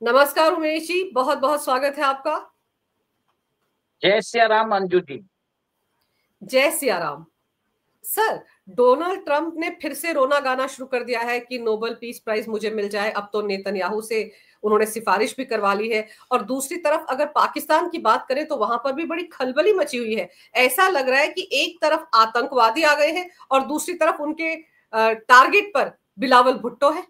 नमस्कार उमेश जी, बहुत बहुत स्वागत है आपका। जय सिया राम अंजू जी। जय Siya Ram. Sir, Donald Trump ने फिर से रोना गाना शुरू कर दिया है कि नोबेल पीस प्राइज मुझे मिल जाए। अब तो नेतन्याहू से उन्होंने सिफारिश भी करवा ली है। और दूसरी तरफ अगर पाकिस्तान की बात करें तो वहां पर भी बड़ी खलबली मची हुई है। ऐसा लग रहा है कि एक तरफ आतंकवादी आ गए हैं और दूसरी तरफ उनके टारगेट पर बिलावल भुट्टो है।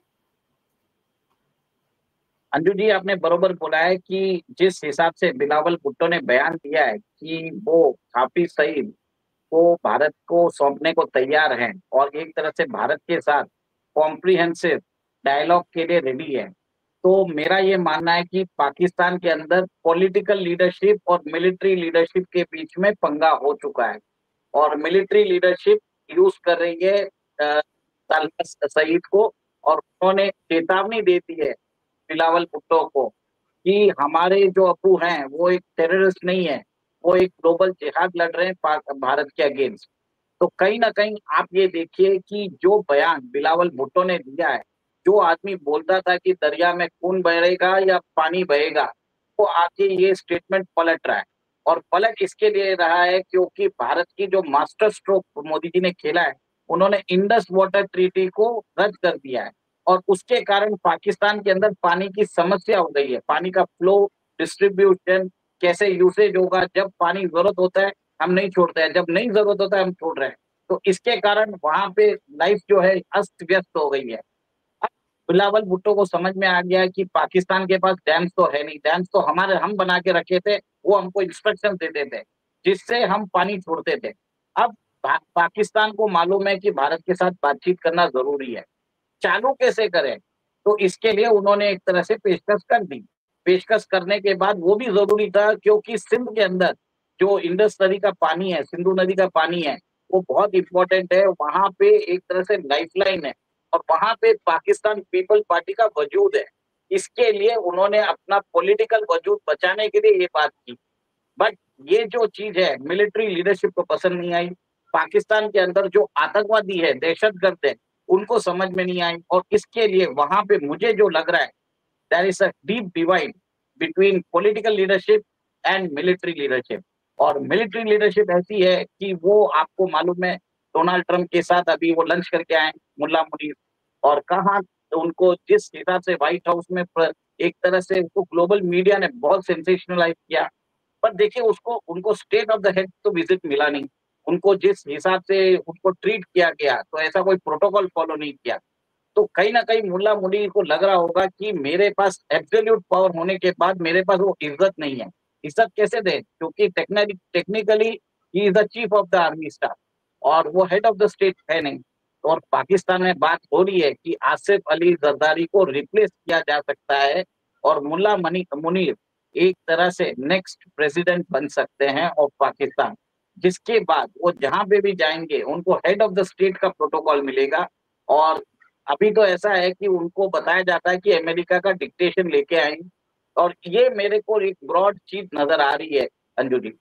अंजू जी, आपने बरोबर बोला है कि जिस हिसाब से बिलावल भुट्टो ने बयान दिया है कि वो काफी सही को भारत को सौंपने को तैयार हैं और एक तरह से भारत के साथ कॉम्प्रिहेंसिव डायलॉग के लिए रेडी है। तो मेरा ये मानना है कि पाकिस्तान के अंदर पॉलिटिकल लीडरशिप और मिलिट्री लीडरशिप के बीच में पंगा हो चुका है और मिलिट्री लीडरशिप यूज कर रही है तालिबान सईद को। और उन्होंने चेतावनी दे दी है बिलावल भुट्टो को कि हमारे जो अप्पू हैं वो एक टेररिस्ट नहीं है, वो एक ग्लोबल जिहाद लड़ रहे हैं भारत के अगेंस्ट। तो कहीं ना कहीं आप ये देखिए कि जो बयान बिलावल भुट्टो ने दिया है, जो आदमी बोलता था कि दरिया में खून बहेगा या पानी बहेगा, वो आके ये स्टेटमेंट पलट रहा है। और पलट इसके लिए रहा है क्योंकि भारत की जो मास्टर स्ट्रोक मोदी जी ने खेला है, उन्होंने इंडस वाटर ट्रीटी को रद्द कर दिया है। और उसके कारण पाकिस्तान के अंदर पानी की समस्या हो गई है। पानी का फ्लो, डिस्ट्रीब्यूशन, कैसे यूसेज होगा। जब पानी जरूरत होता है हम नहीं छोड़ते हैं, जब नहीं जरूरत होता है हम छोड़ रहे हैं। तो इसके कारण वहां पे लाइफ जो है अस्त व्यस्त हो गई है। अब बिलावल भुट्टो को समझ में आ गया कि पाकिस्तान के पास डैम्स तो है नहीं, डैम्स तो हमारे हम बना के रखे थे, वो हमको इंस्ट्रक्शन देते थे जिससे हम पानी छोड़ते थे। अब पाकिस्तान को मालूम है कि भारत के साथ बातचीत करना जरूरी है। चालू कैसे करें, तो इसके लिए उन्होंने एक तरह से पेशकश कर दी। पेशकश करने के बाद वो भी जरूरी था क्योंकि सिंध के अंदर जो इंडस नदी का पानी है, सिंधु नदी का पानी है, वो बहुत इंपॉर्टेंट है। वहां पे एक तरह से लाइफलाइन है और वहां पे पाकिस्तान पीपल पार्टी का वजूद है। इसके लिए उन्होंने अपना पॉलिटिकल वजूद बचाने के लिए ये बात की। बट ये जो चीज है मिलिट्री लीडरशिप को पसंद नहीं आई। पाकिस्तान के अंदर जो आतंकवादी है, दहशतगर्द है, उनको समझ में नहीं आई। और इसके लिए वहां पे मुझे जो लग रहा है, there is a deep divide between political leadership and military leadership. और मिलिट्री लीडरशिप ऐसी है कि वो आपको मालूम है, डोनाल्ड ट्रंप के साथ अभी वो लंच करके आए मुल्ला मुनीर। और कहा उनको जिस हिसाब से व्हाइट हाउस में एक तरह से उनको ग्लोबल मीडिया ने बहुत सेंसेशनलाइज किया। पर देखिए उसको उनको स्टेट ऑफ द हेड तो विजिट मिला नहीं। उनको जिस हिसाब से उनको ट्रीट किया गया तो ऐसा कोई प्रोटोकॉल फॉलो नहीं किया। तो कहीं ना कहीं मुल्ला मुनीर को लग रहा होगा कि मेरे पास एब्सोल्यूट पावर होने के बाद मेरे पास वो इज्जत नहीं है। इज्जत कैसे दे, क्योंकि technically he is the chief of the army staff और वो हेड ऑफ द स्टेट है नहीं। और पाकिस्तान में बात हो रही है कि आसिफ अली जरदारी को रिप्लेस किया जा सकता है और मुल्ला मुनीर एक तरह से नेक्स्ट प्रेसिडेंट बन सकते हैं ऑफ पाकिस्तान। जिसके बाद वो जहां पे भी जाएंगे उनको हेड ऑफ द स्टेट का प्रोटोकॉल मिलेगा। और अभी तो ऐसा है कि उनको बताया जाता है कि अमेरिका का डिक्टेशन लेके आएंगे। और ये मेरे को एक ब्रॉड चीज नजर आ रही है अंजू जी।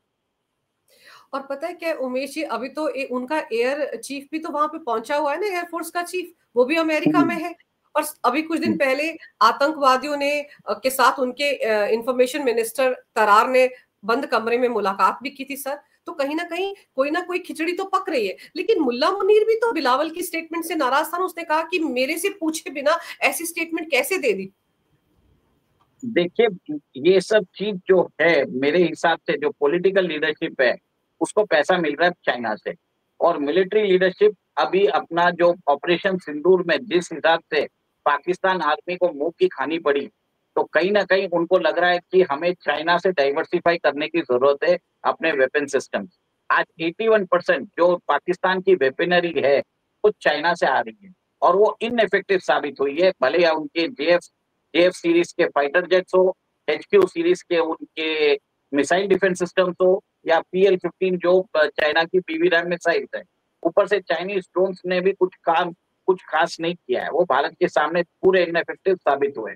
और पता है क्या उमेश जी, अभी तो उनका एयर चीफ भी तो वहां पे पहुंचा हुआ है ना, एयरफोर्स का चीफ, वो भी अमेरिका में है। और अभी कुछ दिन पहले आतंकवादियों ने के साथ उनके इंफॉर्मेशन मिनिस्टर तरार ने बंद कमरे में मुलाकात भी की थी सर। तो कहीं ना कोई खिचड़ी तो पक रही है। लेकिन मुल्ला मुनीर भी तो बिलावल की स्टेटमेंट से नाराज था। उसने कहा कि मेरे से पूछे बिना ऐसी स्टेटमेंट कैसे दे दी। देखिए, ये सब चीज जो है मेरे हिसाब से जो पॉलिटिकल लीडरशिप है उसको पैसा मिल रहा है चाइना से। और मिलिट्री लीडरशिप अभी अपना जो ऑपरेशन सिंदूर में जिस हिसाब से पाकिस्तान आर्मी को मुंह की खानी पड़ी, तो कहीं ना कहीं उनको लग रहा है कि हमें चाइना से डाइवर्सिफाई करने की जरूरत है अपने वेपन सिस्टम। आज 81% जो पाकिस्तान की वेपनरी है वो चाइना से आ रही है और वो इनइफेक्टिव साबित हुई है। भले या उनके जेएफ सीरीज के फाइटर जेट्स हो, एचक्यू सीरीज के उनके मिसाइल डिफेंस सिस्टम्स हो, या PL-15 जो चाइना की पीवी रैम मिसाइल है। ऊपर से चाइनीज ड्रोन्स ने भी कुछ खास नहीं किया है, वो भारत के सामने पूरे इनइफेक्टिव साबित हुए।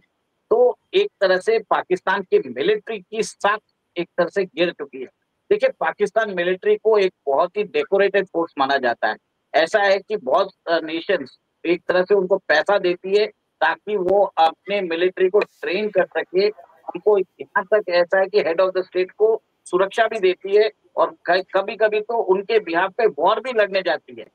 तो एक तरह से पाकिस्तान की मिलिट्री की साख एक तरह से गिर चुकी है। देखिए, पाकिस्तान मिलिट्री को एक बहुत ही डेकोरेटेड फोर्स माना जाता है। ऐसा है कि बहुत नेशंस एक तरह से उनको पैसा देती है ताकि वो अपने मिलिट्री को ट्रेन कर सके। उनको यहाँ तक ऐसा है कि हेड ऑफ द स्टेट को सुरक्षा भी देती है और कभी कभी तो उनके बिहाफ पे वॉर भी लड़ने जाती है।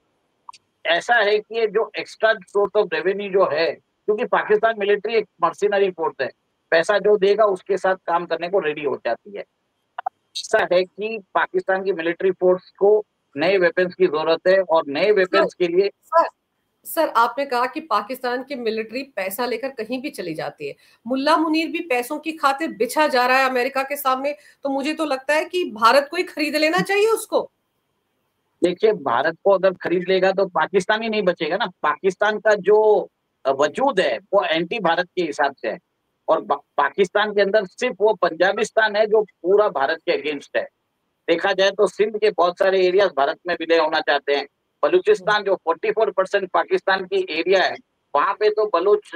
ऐसा है कि ये जो एक्स्ट्रा सोर्स ऑफ रेवेन्यू जो है, क्योंकि पाकिस्तान मिलिट्री एक मर्सिनरी फोर्स है, पैसा जो देगा उसके साथ काम करने को रेडी हो जाती है। ऐसा है कि पाकिस्तान की मिलिट्री फोर्स को नए वेपन्स की जरूरत है और नए सर वेपन्स के लिए सर सर आपने कहा कि पाकिस्तान की मिलिट्री पैसा लेकर कहीं भी चली जाती है। मुल्ला मुनीर भी पैसों की खातिर बिछा जा रहा है अमेरिका के सामने, तो मुझे तो लगता है कि भारत को ही खरीद लेना चाहिए उसको। देखिए, भारत को अगर खरीद लेगा तो पाकिस्तान ही नहीं बचेगा ना। पाकिस्तान का जो वजूद है वो एंटी भारत के हिसाब से है, और पाकिस्तान के अंदर सिर्फ वो पंजाबिस्तान है जो पूरा भारत के अगेंस्ट है। देखा जाए तो सिंध के बहुत सारे एरियाज भारत में विलय होना चाहते हैं। बलूचिस्तान जो 44% पाकिस्तान की एरिया है, वहां पे तो बलूच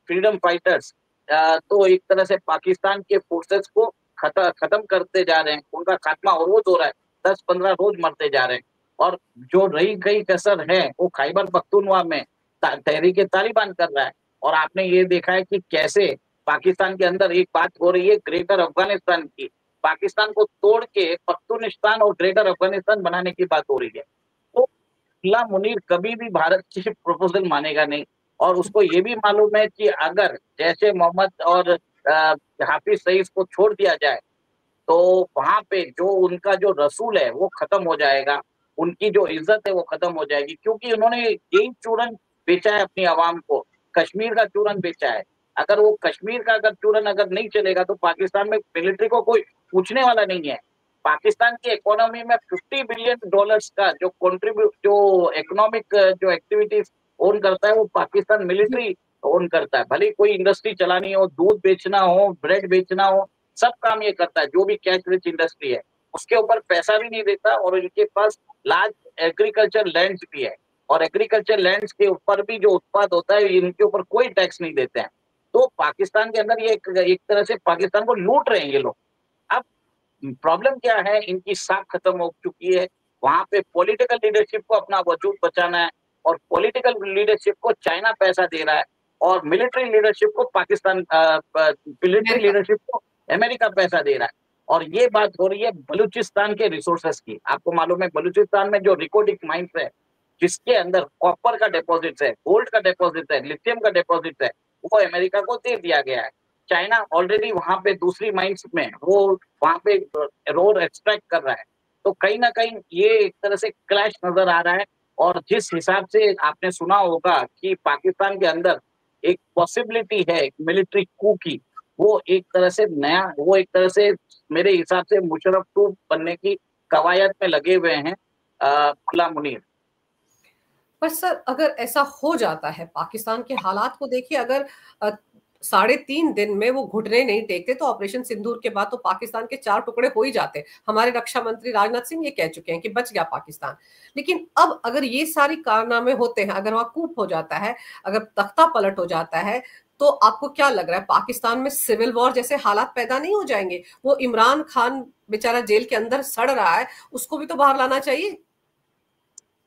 फ्रीडम फाइटर्स तो एक तरह से पाकिस्तान के फोर्सेस को खत्म करते जा रहे हैं। उनका खात्मा और रोज हो रहा है, 10-15 रोज मरते जा रहे हैं। और जो रही गई कसर है वो खैबर पख्तूनख्वा में तहरीक तालिबान कर रहा है। और आपने ये देखा है कि कैसे पाकिस्तान के अंदर एक बात हो रही है ग्रेटर अफगानिस्तान की, पाकिस्तान को तोड़ के पख्तूनिस्तान और ग्रेटर अफगानिस्तान बनाने की बात हो रही है। तो मुल्ला मुनीर कभी भी भारत की प्रपोजल मानेगा नहीं। और उसको ये भी मालूम है कि अगर जैसे मोहम्मद और हाफिज सईद को छोड़ दिया जाए तो वहां पे जो उनका जो रसूल है वो खत्म हो जाएगा, उनकी जो इज्जत है वो खत्म हो जाएगी। क्योंकि उन्होंने यही चूरन बेचा है अपनी आवाम को, कश्मीर का चूरन बेचा है। अगर वो कश्मीर का अगर चूरन अगर नहीं चलेगा तो पाकिस्तान में मिलिट्री को कोई पूछने वाला नहीं है। पाकिस्तान की इकोनॉमी में $50 बिलियन का जो कंट्रीब्यूट जो इकोनॉमिक जो एक्टिविटीज ओन करता है वो पाकिस्तान जी। मिलिट्री ओन करता है। भले कोई इंडस्ट्री चलानी हो, दूध बेचना हो, ब्रेड बेचना हो, सब काम ये करता है। जो भी कैश रिच इंडस्ट्री है उसके ऊपर पैसा भी नहीं देता, और इनके पास लार्ज एग्रीकल्चर लैंड्स भी है, और एग्रीकल्चर लैंड्स के ऊपर भी जो उत्पाद होता है इनके ऊपर कोई टैक्स नहीं देते हैं। तो पाकिस्तान के अंदर ये एक तरह से पाकिस्तान को लूट रहे हैं ये लोग। अब प्रॉब्लम क्या है, इनकी साख खत्म हो चुकी है। वहां पे पॉलिटिकल लीडरशिप को अपना वजूद बचाना है, और पॉलिटिकल लीडरशिप को चाइना पैसा दे रहा है, और मिलिट्री लीडरशिप को पाकिस्तान मिलिट्री अमेरिका। लीडरशिप को अमेरिका पैसा दे रहा है। और ये बात हो रही है बलूचिस्तान के रिसोर्सेस की। आपको मालूम है बलूचिस्तान में जो रिकॉर्डिक माइंस है, जिसके अंदर कॉपर का डिपॉजिट है, गोल्ड का डिपॉजिट है, लिथियम का डिपॉजिट है, वो अमेरिका को दे दिया गया है। चाइना ऑलरेडी वहां पे दूसरी माइंस में वो वहां पे रोड एक्सट्रैक्ट कर रहा है। तो कहीं ना कहीं ये एक तरह से क्लैश नजर आ रहा है। और जिस हिसाब से आपने सुना होगा कि पाकिस्तान के अंदर एक पॉसिबिलिटी है मिलिट्री कू की, वो एक तरह से नया, वो एक तरह से मेरे हिसाब से मुशर्रफ टू बनने की कवायद में लगे हुए हैं मुल्ला मुनीर। पर सर अगर ऐसा हो जाता है, पाकिस्तान के हालात को देखिए, अगर 3.5 दिन में वो घुटने नहीं टेकते तो ऑपरेशन सिंदूर के बाद तो पाकिस्तान के 4 टुकड़े हो ही जाते। हमारे रक्षा मंत्री राजनाथ सिंह ये कह चुके हैं कि बच गया पाकिस्तान। लेकिन अब अगर ये सारी कारनामे होते हैं, अगर वहां कूप हो जाता है, अगर तख्ता पलट हो जाता है, तो आपको क्या लग रहा है पाकिस्तान में सिविल वॉर जैसे हालात पैदा नहीं हो जाएंगे? वो इमरान खान बेचारा जेल के अंदर सड़ रहा है, उसको भी तो बाहर लाना चाहिए।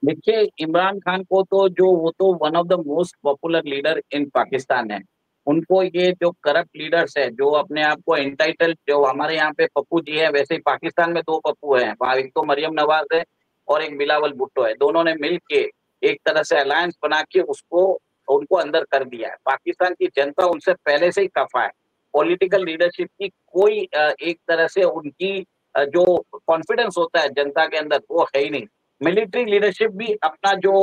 देखिए, इमरान खान को तो जो वो तो one of the most popular leader in Pakistan है। उनको ये जो करप्ट लीडर्स है, जो अपने आप को एंटाइटल, जो हमारे यहाँ पे पप्पू जी है, वैसे ही पाकिस्तान में 2 पप्पू हैं। वहाँ एक तो मरियम नवाज है और एक बिलावल भुट्टो है। दोनों ने मिल के एक तरह से अलायंस बना के उसको उनको अंदर कर दिया है। पाकिस्तान की जनता उनसे पहले से ही खफा है। पॉलिटिकल लीडरशिप की कोई एक तरह से उनकी जो कॉन्फिडेंस होता है जनता के अंदर वो है ही नहीं। मिलिट्री लीडरशिप भी अपना जो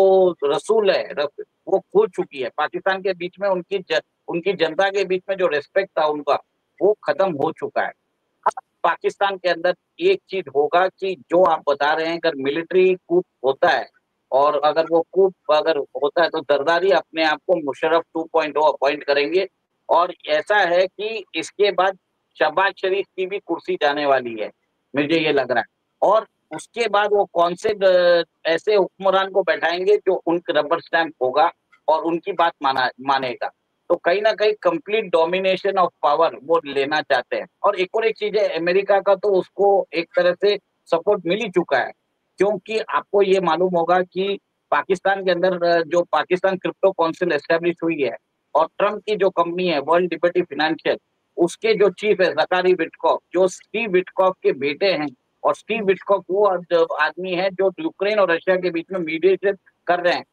रसूल है वो खो चुकी है। पाकिस्तान के बीच में उनकी जनता के बीच में जो रिस्पेक्ट था उनका, वो खत्म हो चुका है। अब पाकिस्तान के अंदर एक चीज होगा कि जो आप बता रहे हैं, अगर मिलिट्री कूप होता है, और अगर वो कूप अगर होता है तो जरदारी अपने आप को मुशर्रफ 2.0 अपॉइंट करेंगे। और ऐसा है कि इसके बाद शहबाज शरीफ की भी कुर्सी जाने वाली है, मुझे ये लग रहा है। और उसके बाद वो कौन से ऐसे हुक्मरान को बैठाएंगे जो उनका रबर स्टैंप होगा और उनकी बात मानेगा। तो कहीं ना कहीं कंप्लीट डोमिनेशन ऑफ पावर वो लेना चाहते हैं। और एक चीज है, अमेरिका का तो उसको एक तरह से सपोर्ट मिल ही चुका है। क्योंकि आपको ये मालूम होगा कि पाकिस्तान के अंदर जो पाकिस्तान क्रिप्टो काउंसिल एस्टेब्लिश हुई है, और ट्रम्प की जो कंपनी है वर्ल्ड लिबर्टी फाइनेंशियल, उसके जो चीफ है जकारी विटकॉफ, जो स्टीव विटकॉफ के बेटे हैं। और स्टीव विटकॉफ वो आदमी है जो यूक्रेन और रशिया के बीच में मीडिएशन कर रहे हैं।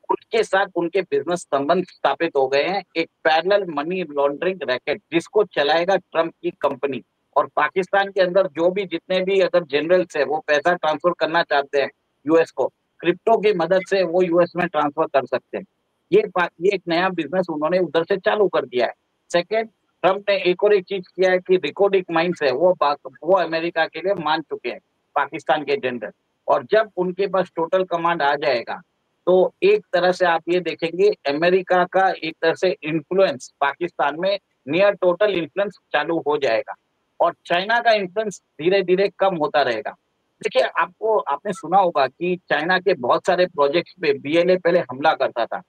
उनके साथ उनके बिजनेस संबंध स्थापित हो गए हैं, एक पैरेलल मनी लॉन्ड्रिंग रैकेट जिसको चलाएगा ट्रम्प की कंपनी। और पाकिस्तान के अंदर जो भी जितने भी अगर जनरल्स है वो पैसा ट्रांसफर करना चाहते हैं यूएस को, क्रिप्टो की मदद से वो यूएस में ट्रांसफर कर सकते हैं। ये एक नया बिजनेस उन्होंने उधर से चालू कर दिया है। सेकेंड, ट्रम्प ने एक और एक चीज किया है कि रिकॉर्डिंग माइंस है वो अमेरिका के लिए मान चुके हैं पाकिस्तान के जनरल। और जब उनके पास टोटल कमांड आ जाएगा तो एक तरह से आप ये देखेंगे अमेरिका का एक तरह से इन्फ्लुएंस पाकिस्तान में नियर टोटल इन्फ्लुएंस चालू हो जाएगा और चाइना का इन्फ्लुएंस धीरे धीरे कम होता रहेगा। देखिए, आपने सुना होगा कि चाइना के बहुत सारे प्रोजेक्ट्स पे बीएलए पहले हमला करता था।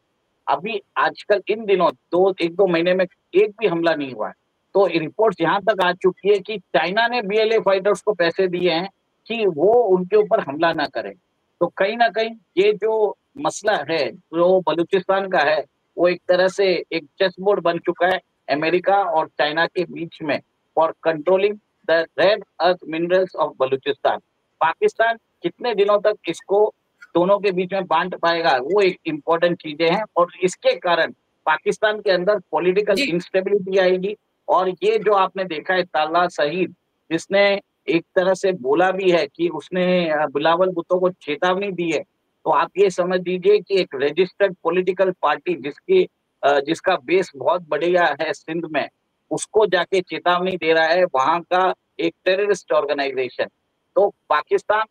अभी आजकल इन दिनों एक दो महीने में एक भी हमला नहीं हुआ है। तो रिपोर्ट यहाँ तक आ चुकी है कि चाइना ने बीएलए फाइटर्स को पैसे दिए हैं कि वो उनके ऊपर हमला ना करें। तो कहीं ना कहीं ये जो मसला है जो बलूचिस्तान का है वो एक तरह से एक चेस बोर्ड बन चुका है अमेरिका और चाइना के बीच में for controlling the red earth minerals of Balochistan. Pakistan कितने दिनों तक इसको दोनों के बीच में बांट पाएगा वो एक इम्पोर्टेंट चीजें हैं। और इसके कारण पाकिस्तान के अंदर पॉलिटिकल जी। इंस्टेबिलिटी आएगी। और ये जो आपने देखा है ताला शहीद, जिसने एक तरह से बोला भी है कि उसने बिलावल भुट्टो को चेतावनी दी है। तो आप ये समझ लीजिए कि एक रजिस्टर्ड पॉलिटिकल पार्टी जिसका बेस बहुत बढ़िया है सिंध में, उसको जाके चेतावनी दे रहा है वहां का एक टेररिस्ट ऑर्गेनाइजेशन। तो पाकिस्तान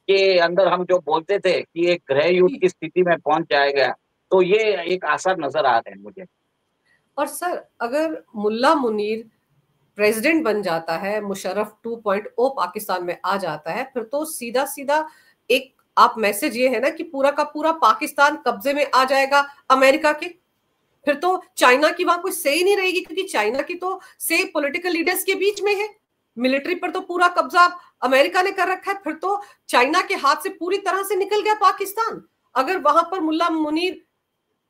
के अंदर हम जो बोलते थे कि एक गृह युद्ध की स्थिति में पहुंच जाएगा, तो ये एक आसार नजर आ रहे हैं मुझे। और सर, अगर मुल्ला मुनीर प्रेसिडेंट बन जाता है, मुशर्रफ 2.0 पाकिस्तान में आ जाता है, फिर तो सीधा सीधा एक आप मैसेज ये है ना कि पूरा का पूरा पाकिस्तान कब्जे में आ जाएगा अमेरिका के। फिर तो चाइना की वहां कोई से ही नहीं रहेगी, क्योंकि चाइना की तो से पॉलिटिकल लीडर्स के बीच में है। मिलिट्री पर तो पूरा कब्जा अमेरिका ने कर रखा है। फिर तो चाइना के हाथ से पूरी तरह से निकल गया पाकिस्तान, अगर वहां पर मुल्ला मुनीर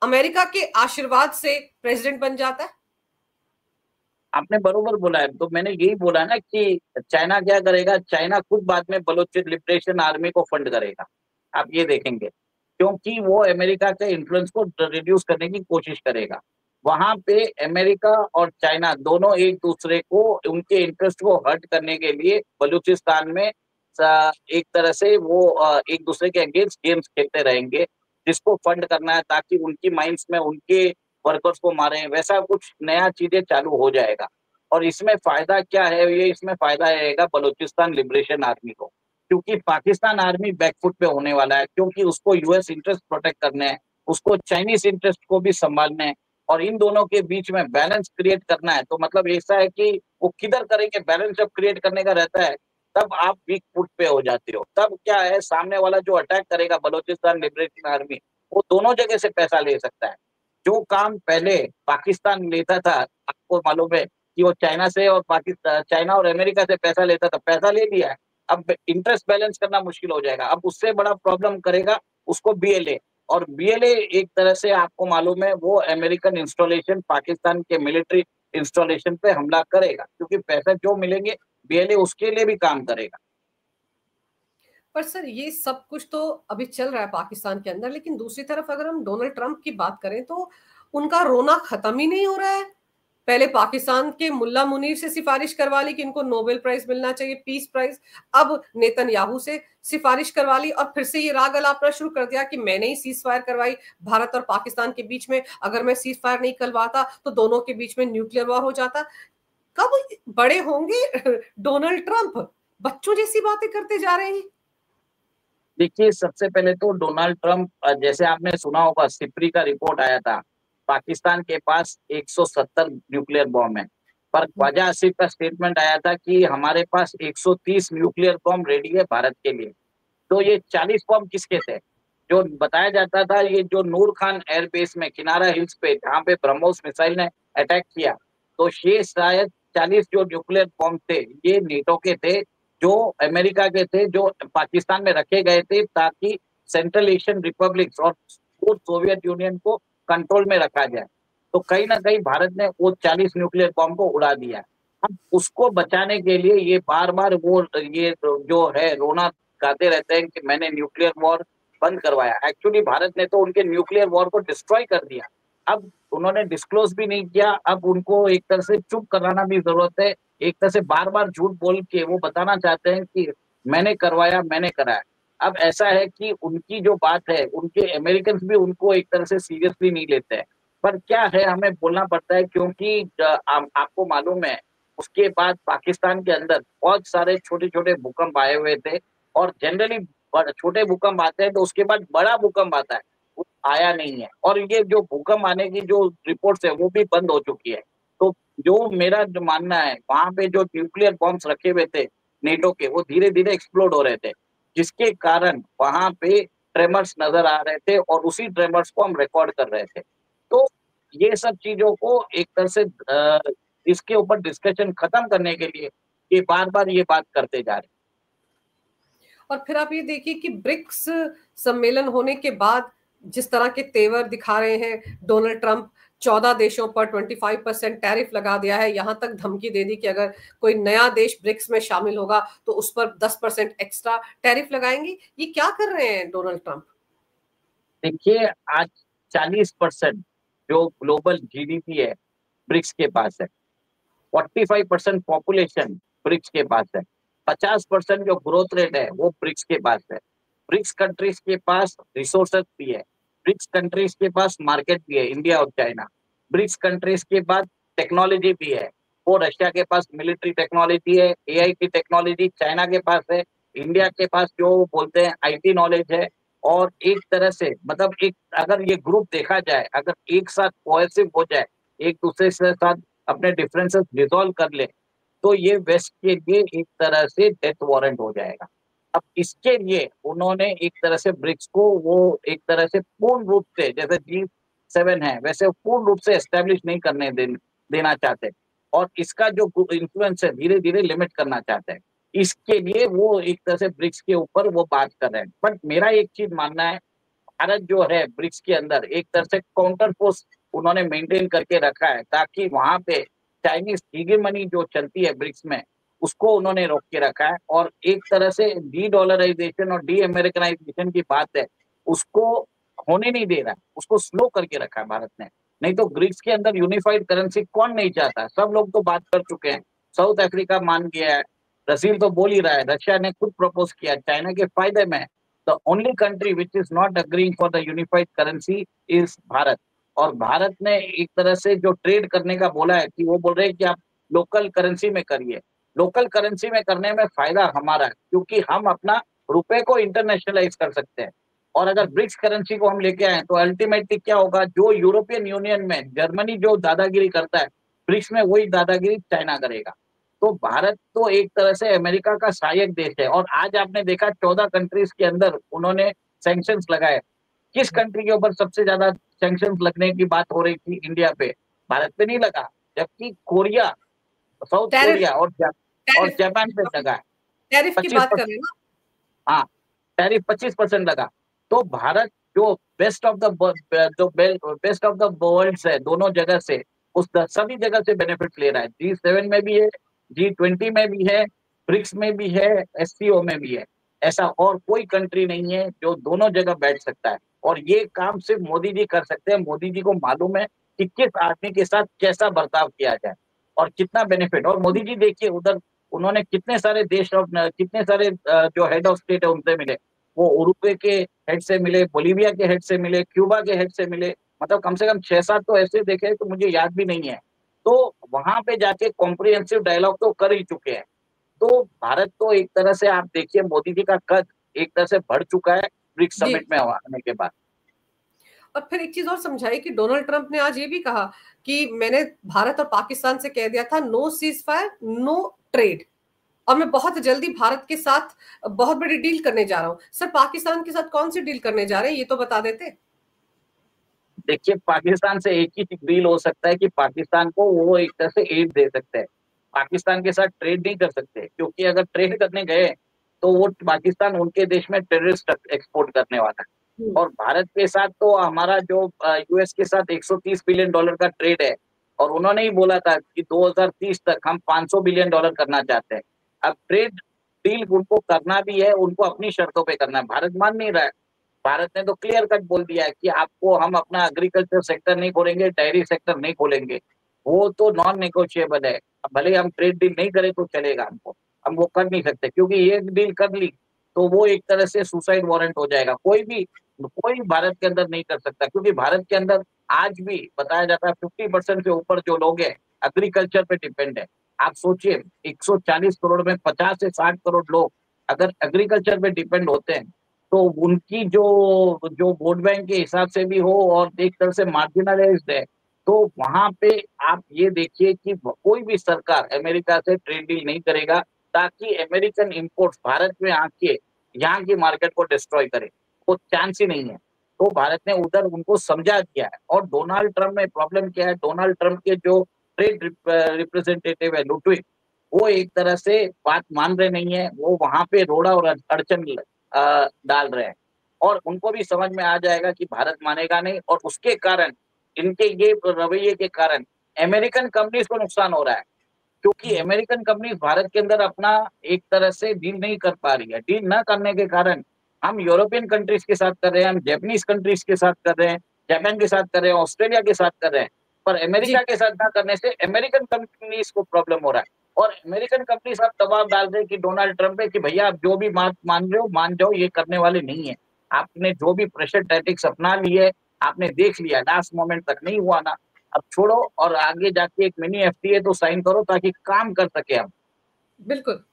अमेरिका के आशीर्वाद से प्रेसिडेंट बन जाता है। आपने बरोबर बोला है। तो मैंने यही बोला ना कि चाइना क्या करेगा, चाइना खुद बाद में बलोच लिबरेशन आर्मी को फंड करेगा। आप ये देखेंगे, क्योंकि वो अमेरिका के इन्फ्लुएंस को रिड्यूस करने की कोशिश करेगा। वहां पे अमेरिका और चाइना दोनों एक दूसरे को उनके इंटरेस्ट को हर्ट करने के लिए बलूचिस्तान में एक तरह से वो एक दूसरे के अगेंस्ट गेम्स खेलते रहेंगे, जिसको फंड करना है ताकि उनकी माइंड्स में उनके वर्कर्स को मारे, वैसा कुछ नया चीजें चालू हो जाएगा। और इसमें फायदा क्या है, ये इसमें फायदा रहेगा बलूचिस्तान लिबरेशन आर्मी को, क्योंकि पाकिस्तान आर्मी बैकफुट पे होने वाला है, क्योंकि उसको यूएस इंटरेस्ट प्रोटेक्ट करने हैं, उसको चाइनीज इंटरेस्ट को भी संभालना है और इन दोनों के बीच में बैलेंस क्रिएट करना है। तो मतलब ऐसा है कि वो किधर करेंगे, बैलेंस जब क्रिएट करने का रहता है तब आप वीक फुट पे हो जाते हो। तब क्या है, सामने वाला जो अटैक करेगा बलूचिस्तान लिबरेशन आर्मी, वो दोनों जगह से पैसा ले सकता है। जो काम पहले पाकिस्तान लेता था, आपको मालूम है कि वो चाइना से और पाकिस्तान, चाइना और अमेरिका से पैसा लेता था, पैसा ले लिया है। अब इंटरेस्ट बैलेंस करना मुश्किल हो जाएगा। अब उससे बड़ा प्रॉब्लम करेगा उसको बीएलए। और बीएलए एक तरह से आपको मालूम है वो अमेरिकन इंस्टॉलेशन पाकिस्तान के मिलिट्री इंस्टॉलेशन पे हमला करेगा, क्योंकि पैसा जो मिलेंगे बीएलए उसके लिए भी काम करेगा। पर सर, ये सब कुछ तो अभी चल रहा है पाकिस्तान के अंदर, लेकिन दूसरी तरफ अगर हम डोनाल्ड ट्रंप की बात करें तो उनका रोना खत्म ही नहीं हो रहा है। पहले पाकिस्तान के मुल्ला मुनीर से सिफारिश करवा ली कि इनको नोबेल प्राइज मिलना चाहिए, पीस प्राइज। अब नेतन्याहू से सिफारिश करवा ली और फिर से ये राग अलापना शुरू कर दिया कि मैंने ही सीज फायर करवाई भारत और पाकिस्तान के बीच में, अगर मैं सीज फायर नहीं करवाता तो दोनों के बीच में न्यूक्लियर वॉर हो जाता। कब बड़े होंगे डोनाल्ड ट्रंप? बच्चों जैसी बातें करते जा रहे हैं। देखिए, सबसे पहले तो डोनाल्ड ट्रंप, जैसे आपने सुना होगा सिप्री का रिपोर्ट आया था, पाकिस्तान के पास 170 न्यूक्लियर बॉम्ब है। पर ख्वाजा आसिफ का स्टेटमेंट आया था कि हमारे पास 130 न्यूक्लियर बॉम्ब रेडी है भारत के लिए। तो ये 40 बॉम्ब किसके थे? जो बताया जाता था, ये जो नूर खान एयरबेस में किनारा हिल्स पे जहाँ पे ब्रह्मोस मिसाइल ने अटैक किया, तो ये शायद 40 जो न्यूक्लियर बॉम्ब थे ये नेटो के थे, जो अमेरिका के थे, जो पाकिस्तान में रखे गए थे ताकि सेंट्रल एशियन रिपब्लिक्स और सोवियत यूनियन को कंट्रोल में रखा जाए। तो कहीं ना कहीं भारत ने वो 40 न्यूक्लियर बॉम्ब को उड़ा दिया। अब उसको बचाने के लिए ये बार बार वो ये जो है रोना गाते रहते हैं कि मैंने न्यूक्लियर वॉर बंद करवाया। एक्चुअली भारत ने तो उनके न्यूक्लियर वॉर को डिस्ट्रॉय कर दिया। अब उन्होंने डिस्क्लोज भी नहीं किया, अब उनको एक तरह से चुप कराना भी जरूरत है। एक तरह से बार बार झूठ बोल के वो बताना चाहते हैं कि मैंने करवाया, मैंने कराया। अब ऐसा है कि उनकी जो बात है, उनके अमेरिकन भी उनको एक तरह से सीरियसली नहीं लेते हैं। पर क्या है, हमें बोलना पड़ता है क्योंकि आपको मालूम है उसके बाद पाकिस्तान के अंदर बहुत सारे छोटे छोटे भूकंप आए हुए थे। और जनरली छोटे भूकंप आते हैं तो उसके बाद बड़ा भूकंप आता है, वो आया नहीं है। और ये जो भूकंप आने की जो रिपोर्ट्स है वो भी बंद हो चुकी है। तो जो मेरा जो मानना है, वहां पे जो न्यूक्लियर बॉम्ब्स रखे हुए थे नेटो के, वो धीरे धीरे एक्सप्लोड हो रहे थे, जिसके कारण वहां पे ट्रेमर्स नजर आ रहे थे और उसी ट्रेमर्स को हम रिकॉर्ड कर रहे थे। तो ये सब चीजों को एक तरह से इसके ऊपर डिस्कशन खत्म करने के लिए ये बार बार ये बात करते जा रहे। और फिर आप ये देखिए कि ब्रिक्स सम्मेलन होने के बाद जिस तरह के तेवर दिखा रहे हैं डोनाल्ड ट्रंप, 14 देशों पर 25% टैरिफ लगा दिया है, यहां तक धमकी दे दी कि अगर कोई नया देश ब्रिक्स में शामिल होगा तो उस पर 10% एक्स्ट्रा टैरिफ लगाएंगे। ये क्या कर रहे हैं डोनाल्ड ट्रंप? देखिए, आज 40% जो ग्लोबल जीडीपी है ब्रिक्स के पास है। 45% पॉपुलेशन ब्रिक्स के पास है। 50% जो ग्रोथ रेट है वो ब्रिक्स के पास है। ब्रिक्स कंट्रीज के पास रिसोर्सेज भी है। ब्रिक्स कंट्रीज के पास मार्केट भी है, इंडिया और चाइना। ब्रिक्स कंट्रीज के पास टेक्नोलॉजी भी है। वो रशिया के पास मिलिट्री टेक्नोलॉजी है, एआई की टेक्नोलॉजी चाइना के पास है। इंडिया के पास जो बोलते हैं आईटी नॉलेज है। और एक तरह से मतलब एक अगर ये ग्रुप देखा जाए, अगर एक साथ कोहेसिव हो जाए, एक दूसरे के साथ अपने डिफरेंसेस रिजॉल्व कर ले, तो ये वेस्ट के लिए एक तरह से डेथ वारंट हो जाएगा। अब इसके लिए उन्होंने एक तरह से ब्रिक्स को वो एक तरह से पूर्ण रूप से, जैसे G7 है वैसे पूर्ण रूप से एस्टेब्लिश नहीं करने देना चाहते। और इसका जो इन्फ्लुएंस है धीरे धीरे लिमिट करना चाहते हैं। इसके लिए वो एक तरह से ब्रिक्स के ऊपर वो बात कर रहे हैं। बट मेरा एक चीज मानना है, भारत जो है ब्रिक्स के अंदर एक तरह से काउंटर फोर्स उन्होंने मेंटेन करके रखा है, ताकि वहां पे चाइनीज हीगेमनी जो चलती है ब्रिक्स में, उसको उन्होंने रोक के रखा है। और एक तरह से डी डॉलराइजेशन और डी अमेरिकनाइजेशन की बात है, उसको होने नहीं दे रहा है, उसको स्लो करके रखा है भारत ने। नहीं तो ब्रिक्स के अंदर यूनिफाइड करेंसी कौन नहीं चाहता, सब लोग तो बात कर चुके हैं। साउथ अफ्रीका मान गया है, ब्राजील तो बोल ही रहा है, रशिया ने खुद प्रपोज किया, चाइना के फायदे में। The only country which is not agreeing for the unified currency is Bharat. और भारत ने एक तरह से जो ट्रेड करने का बोला है कि वो बोल रहे हैं कि आप लोकल करेंसी में करिए। लोकल करेंसी में करने में फायदा हमारा है, क्योंकि हम अपना रुपए को इंटरनेशनलाइज कर सकते हैं। और अगर ब्रिक्स करेंसी को हम लेके आए तो अल्टीमेटली क्या होगा, जो यूरोपियन यूनियन में जर्मनी जो दादागिरी करता है, ब्रिक्स में वही दादागिरी चाइना करेगा। तो भारत तो एक तरह से अमेरिका का सहायक देश है। और आज आपने देखा 14 कंट्रीज के अंदर उन्होंने सैंक्शंस लगाए। किस कंट्री के ऊपर सबसे ज्यादा सैंक्शंस लगने की बात हो रही थी इंडिया पे? भारत पे नहीं लगा, जबकि कोरिया, साउथ टैरिफ, कोरिया और टैरिफ, जापान पे लगा है टैरिफ की पच्चीस बात कर रहे हैं परसेंट ना? हाँ, टैरिफ 25% लगा। तो भारत जो बेस्ट ऑफ द जो बेस्ट ऑफ द वर्ल्ड है दोनों जगह से, सभी जगह से बेनिफिट ले रहा है। G7 में भी है, G20 में भी है, ब्रिक्स में भी है, एससीओ में भी है। ऐसा और कोई कंट्री नहीं है जो दोनों जगह बैठ सकता है। और ये काम सिर्फ मोदी जी कर सकते हैं। मोदी जी को मालूम है कि किस आदमी के साथ कैसा बर्ताव किया जाए और कितना बेनिफिट। और मोदी जी देखिए उधर उन्होंने कितने सारे देश और कितने सारे जो हेड ऑफ स्टेट है उनसे मिले। वो उरुग्वे के हेड से मिले, बोलीविया के हेड से मिले, क्यूबा के हेड से मिले। मतलब कम से कम 6-7 तो ऐसे देखे तो मुझे याद भी नहीं है। तो वहां पे जाके कॉम्प्रिहेंसिव डायलॉग तो कर ही चुके हैं। तो भारत तो एक तरह से आप देखिए मोदी जी का कद एक तरह से बढ़ चुका है ब्रिक्स जी। समिट में आने के बाद। और फिर एक चीज और समझाई कि डोनाल्ड ट्रंप ने आज ये भी कहा कि मैंने भारत और पाकिस्तान से कह दिया था no ceasefire, no trade, और मैं बहुत जल्दी भारत के साथ बहुत बड़ी डील करने जा रहा हूं। सर, पाकिस्तान के साथ कौन सी डील करने जा रहे हैं, ये तो बता देते। देखिए, पाकिस्तान से एक ही डील हो सकता है कि पाकिस्तान को वो एक तरह से एड दे सकते हैं। पाकिस्तान के साथ ट्रेड नहीं कर सकते, क्योंकि अगर ट्रेड करने गए तो वो पाकिस्तान उनके देश में टेररिस्ट एक्सपोर्ट करने वाला है। और भारत के साथ तो हमारा जो यूएस के साथ 130 बिलियन डॉलर का ट्रेड है, और उन्होंने ही बोला था कि 2030 तक हम 500 बिलियन डॉलर करना चाहते हैं। अब ट्रेड डील उनको करना भी है, उनको अपनी शर्तों पे करना है, भारत मान नहीं रहा है। भारत ने तो क्लियर कट बोल दिया है कि आपको हम अपना एग्रीकल्चर सेक्टर नहीं खोलेंगे, डेयरी सेक्टर नहीं खोलेंगे, वो तो नॉन नेगोशिएबल है। अब भले हम ट्रेड डील नहीं करें तो चलेगा, हमको हम वो कर नहीं सकते, क्योंकि एक डील कर ली तो वो एक तरह से सुसाइड वारंट हो जाएगा। कोई भारत के अंदर नहीं कर सकता, क्योंकि भारत के अंदर आज भी बताया जाता है 50% से ऊपर जो लोग हैं एग्रीकल्चर पे डिपेंड है। आप सोचिए 140 करोड़ में 50 से 60 करोड़ लोग अगर एग्रीकल्चर पे डिपेंड होते हैं, तो उनकी जो जो वोट बैंक के हिसाब से भी हो और एक तरह से मार्जिनलाइज्ड है, तो वहां पे आप ये देखिए कि कोई भी सरकार अमेरिका से ट्रेड डील नहीं करेगा, ताकि अमेरिकन इंपोर्ट्स भारत में आके यहाँ की मार्केट को डिस्ट्रॉय करे, वो चांस ही नहीं है। तो भारत ने उधर उनको समझा दिया है। और डोनाल्ड ट्रम्प में प्रॉब्लम क्या है, डोनाल्ड ट्रम्प के जो ट्रेड रिप्रेजेंटेटिव है लुटविक, वो एक तरह से बात मान रहे नहीं है, वो वहां पे रोड़ा और अड़चन डाल रहे हैं। और उनको भी समझ में आ जाएगा कि भारत मानेगा नहीं, और उसके कारण इनके ये रवैये के कारण अमेरिकन कंपनीज को नुकसान हो रहा है, क्योंकि अमेरिकन कंपनीज भारत के अंदर अपना एक तरह से डील नहीं कर पा रही है। डील ना करने के कारण हम यूरोपियन कंट्रीज के साथ कर रहे हैं, हम जापानीज कंट्रीज के साथ कर रहे हैं, जापान के साथ कर रहे हैं, ऑस्ट्रेलिया के साथ कर रहे हैं, पर अमेरिका जी, के साथ ना करने से अमेरिकन कंपनीज को प्रॉब्लम हो रहा है। और अमेरिकन कंपनीज अब दबाव डाल रहे हैं कि डोनाल्ड ट्रंप पे कि भैया आप जो भी बात मान रहे हो मान जाओ, ये करने वाले नहीं है। आपने जो भी प्रेशर टैक्टिक्स अपना ली है, आपने देख लिया, लास्ट मोमेंट तक नहीं हुआ ना, अब छोड़ो और आगे जाके एक मिनी एफटीए तो साइन करो ताकि काम कर सके हम। बिल्कुल।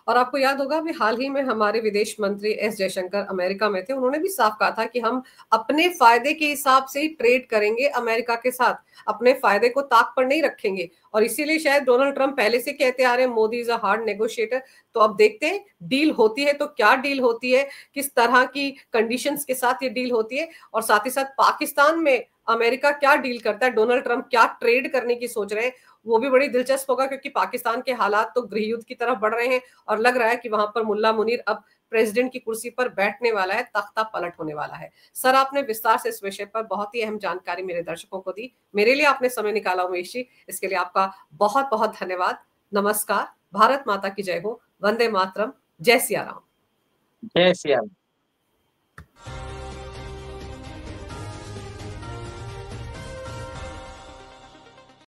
और आपको याद होगा अभी हाल ही में हमारे विदेश मंत्री एस जयशंकर अमेरिका में थे, उन्होंने भी साफ कहा था कि हम अपने फायदे के हिसाब से ही ट्रेड करेंगे अमेरिका के साथ, अपने फायदे को ताक पर नहीं रखेंगे। और इसीलिए शायद डोनाल्ड ट्रंप पहले से कहते आ रहे हैं Modi is a hard negotiator. तो अब देखते हैं डील होती है तो क्या डील होती है, किस तरह की कंडीशंस के साथ ये डील होती है, और साथ ही साथ पाकिस्तान में अमेरिका क्या डील करता है, डोनाल्ड ट्रंप क्या ट्रेड करने की सोच रहे हैं, वो भी बड़ी दिलचस्प होगा। क्योंकि पाकिस्तान के हालात तो गृह युद्ध की तरफ बढ़ रहे हैं और लग रहा है कि वहां पर मुल्ला मुनीर अब प्रेसिडेंट की कुर्सी पर बैठने वाला है, तख्ता पलट होने वाला है। सर, आपने विस्तार से इस विषय पर बहुत ही अहम जानकारी मेरे दर्शकों को दी। मेरे लिए आपने समय निकाला उमेश जी, इसके लिए आपका बहुत बहुत धन्यवाद। नमस्कार। भारत माता की जय हो। वंदे मातरम। जय सिया राम। जय श्री राम।